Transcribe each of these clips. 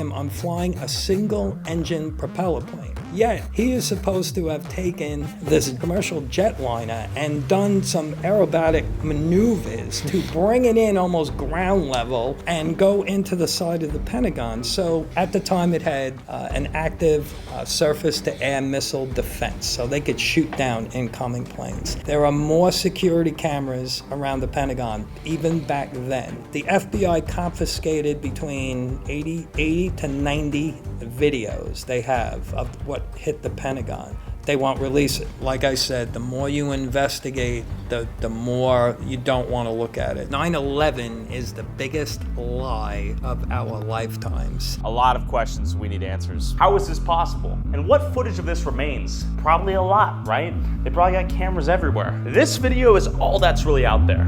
him on flying a single engine propeller plane. Yet, he is supposed to have taken this commercial jetliner and done some aerobatic maneuvers to bring it in almost ground level and go into the side of the Pentagon. So at the time it had an active surface-to-air missile defense, so they could shoot down incoming planes. There are more security cameras around the Pentagon, even back then. The FBI confiscated between 80 to 90 videos they have of what hit the Pentagon. They won't release it. Like I said, the more you investigate, the more you don't want to look at it. 9/11 is the biggest lie of our lifetimes. A lot of questions we need answers. How is this possible? And what footage of this remains? Probably a lot, right? They probably got cameras everywhere. This video is all that's really out there.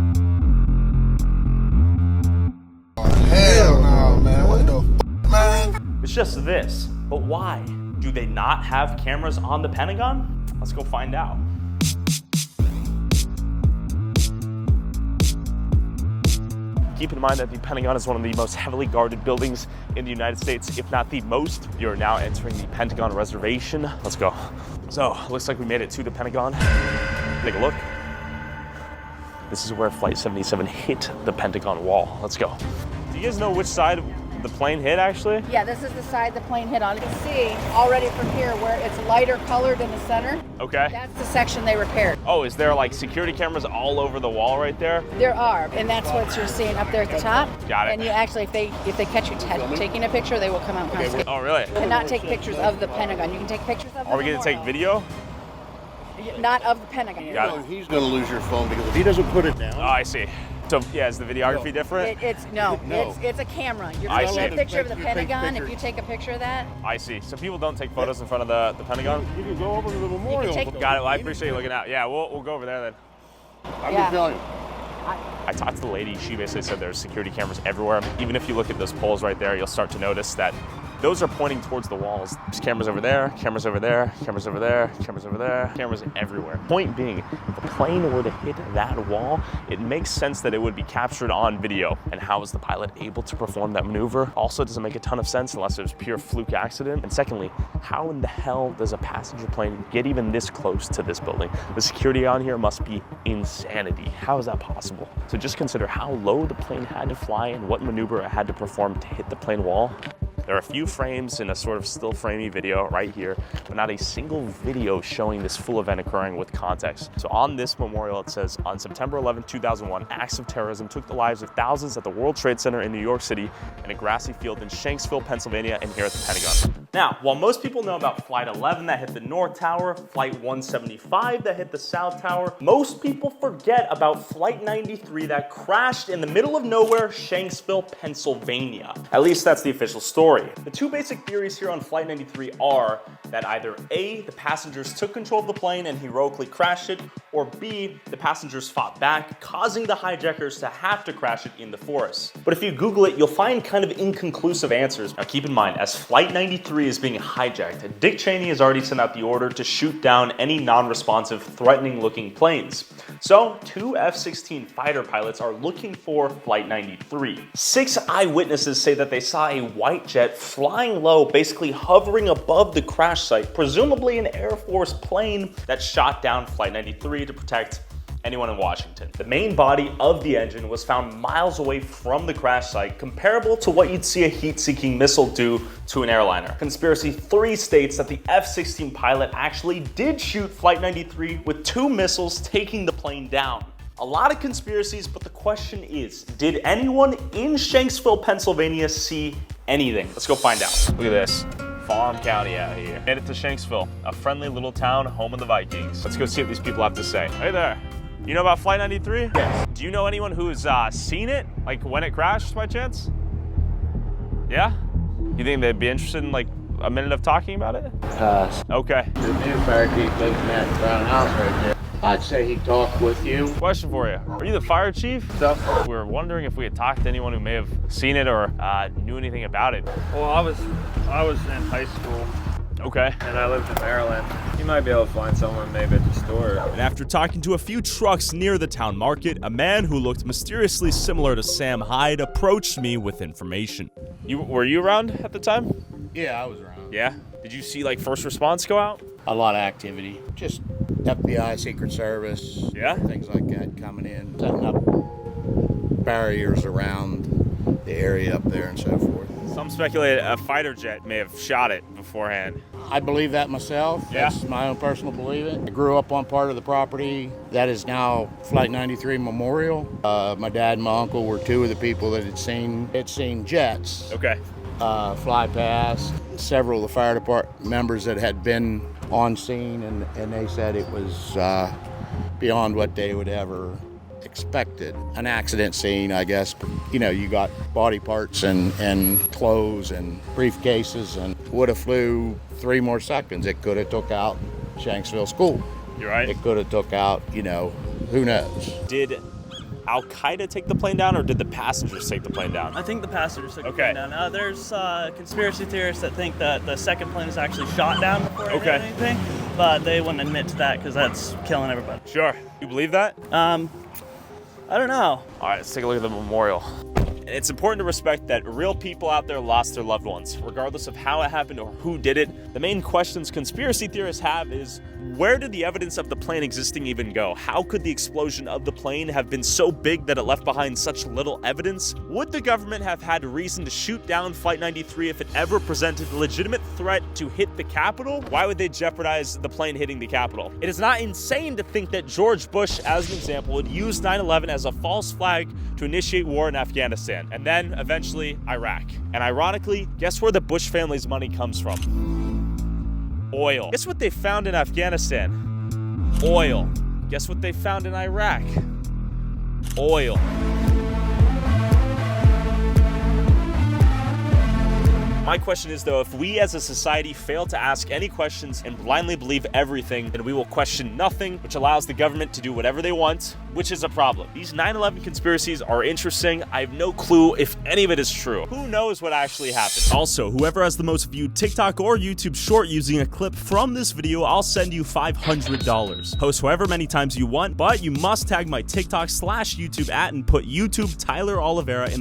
Hell no, man. What the f, man? It's just this, but why? Do they not have cameras on the Pentagon? Let's go find out. Keep in mind that the Pentagon is one of the most heavily guarded buildings in the United States, if not the most. You're now entering the Pentagon reservation. Let's go. So, looks like we made it to the Pentagon. Take a look. This is where Flight 77 hit the Pentagon wall. Let's go. Do you guys know which side the plane hit, actually? Yeah, this is the side the plane hit on. You can see already from here where it's lighter colored in the center. Okay. That's the section they repaired. Oh, is there like security cameras all over the wall right there? There are, and that's what you're seeing up there at the top. Got it. And you actually, if they catch you taking a picture, they will come out and confiscate. Oh, really? You cannot take pictures of the Pentagon. You can take pictures of the Are we gonna take video? Not of the Pentagon. Got it. He's gonna lose your phone because if he doesn't put it down. Oh, I see. So, yeah, is the videography different? It's a camera. You're I taking see. a picture of the You take Pentagon. pictures. If you take a picture of that, I see. So people don't take photos in front of the Pentagon? You can go over to the memorial. take- Got it. Well, I appreciate you looking out. Yeah, we'll go over there then. I'm Yeah. just telling you. I talked to the lady. She basically said there's security cameras everywhere. Even if you look at those poles right there, you'll start to notice that those are pointing towards the walls. There's cameras over there, cameras over there, cameras over there, cameras over there, cameras everywhere. Point being, if a plane were to hit that wall, it makes sense that it would be captured on video. And how is the pilot able to perform that maneuver? Also doesn't make a ton of sense unless it was pure fluke accident. And secondly, how in the hell does a passenger plane get even this close to this building? The security on here must be insanity. How is that possible? So just consider how low the plane had to fly and what maneuver it had to perform to hit the plane wall. There are a few frames in a sort of still framey video right here, but not a single video showing this full event occurring with context. So on this memorial, it says, on September 11, 2001, acts of terrorism took the lives of thousands at the World Trade Center in New York City and a grassy field in Shanksville, Pennsylvania, and here at the Pentagon. Now, while most people know about Flight 11 that hit the North Tower, Flight 175 that hit the South Tower, most people forget about Flight 93 that crashed in the middle of nowhere, Shanksville, Pennsylvania. At least that's the official story. The two basic theories here on Flight 93 are that either A, the passengers took control of the plane and heroically crashed it, or B, the passengers fought back, causing the hijackers to have to crash it in the forest. But if you Google it, you'll find kind of inconclusive answers. Now keep in mind, as Flight 93 is being hijacked, Dick Cheney has already sent out the order to shoot down any non-responsive, threatening-looking planes. So, two F-16 fighter pilots are looking for Flight 93. 6 eyewitnesses say that they saw a white jet flying low, basically hovering above the crash site, presumably an Air Force plane that shot down Flight 93 to protect anyone in Washington. The main body of the engine was found miles away from the crash site, comparable to what you'd see a heat-seeking missile do to an airliner. Conspiracy 3 states that the F-16 pilot actually did shoot Flight 93 with 2 missiles taking the plane down. A lot of conspiracies, but the question is, did anyone in Shanksville, Pennsylvania see anything? Let's go find out. Look at this. Farm County out here. Made it to Shanksville, a friendly little town, home of the Vikings. Let's go see what these people have to say. Hey there. You know about Flight 93? Yes. Do you know anyone who's seen it? Like when it crashed by chance? Yeah? You think they'd be interested in like a minute of talking about it? Okay. The new fire chief lives in that brown house right there. I'd say he talked with you. Question for you. Are you the fire chief? Stuff. We were wondering if we had talked to anyone who may have seen it or knew anything about it. Well, I was in high school. Okay. and I lived in Maryland. You might be able to find someone maybe at the store. And after talking to a few trucks near the town market, a man who looked mysteriously similar to Sam Hyde approached me with information. Were you around at the time? Yeah, I was around. Yeah. Did you see like first response go out? A lot of activity. Just FBI, Secret Service, Yeah? things like that coming in, setting up barriers around the area up there and so forth. Some speculate a fighter jet may have shot it beforehand. I believe that myself. Yeah. That's my own personal believing. I grew up on part of the property that is now Flight 93 Memorial. My dad and my uncle were two of the people that had seen jets Okay. fly past. Several of the fire department members that had been on scene, and they said it was beyond what they would ever expected. An accident scene, I guess. You know, you got body parts and clothes and briefcases, and would have flew 3 more seconds. It could have took out Shanksville School. You're right. It could have took out, who knows. Did Al Qaeda take the plane down, or did the passengers take the plane down? I think the passengers took the Okay. plane down. There's conspiracy theorists that think that the second plane was actually shot down before it Okay. did anything, but they wouldn't admit to that because that's killing everybody. Sure. You believe that? I don't know. All right, let's take a look at the memorial. And it's important to respect that real people out there lost their loved ones, regardless of how it happened or who did it. The main questions conspiracy theorists have is, where did the evidence of the plane existing even go? How could the explosion of the plane have been so big that it left behind such little evidence? Would the government have had reason to shoot down Flight 93 if it ever presented a legitimate threat to hit the Capitol? Why would they jeopardize the plane hitting the Capitol? It is not insane to think that George Bush, as an example, would use 9/11 as a false flag to initiate war in Afghanistan, and then eventually Iraq. And ironically, guess where the Bush family's money comes from? Oil. Guess what they found in Afghanistan? Oil. Guess what they found in Iraq? Oil. My question is, though, if we as a society fail to ask any questions and blindly believe everything, then we will question nothing, which allows the government to do whatever they want, which is a problem. These 9/11 conspiracies are interesting. I have no clue if any of it is true. Who knows what actually happened? Also, whoever has the most viewed TikTok or YouTube short using a clip from this video, I'll send you $500. Post however many times you want, but you must tag my TikTok/YouTube @ and put YouTube Tyler Oliveira in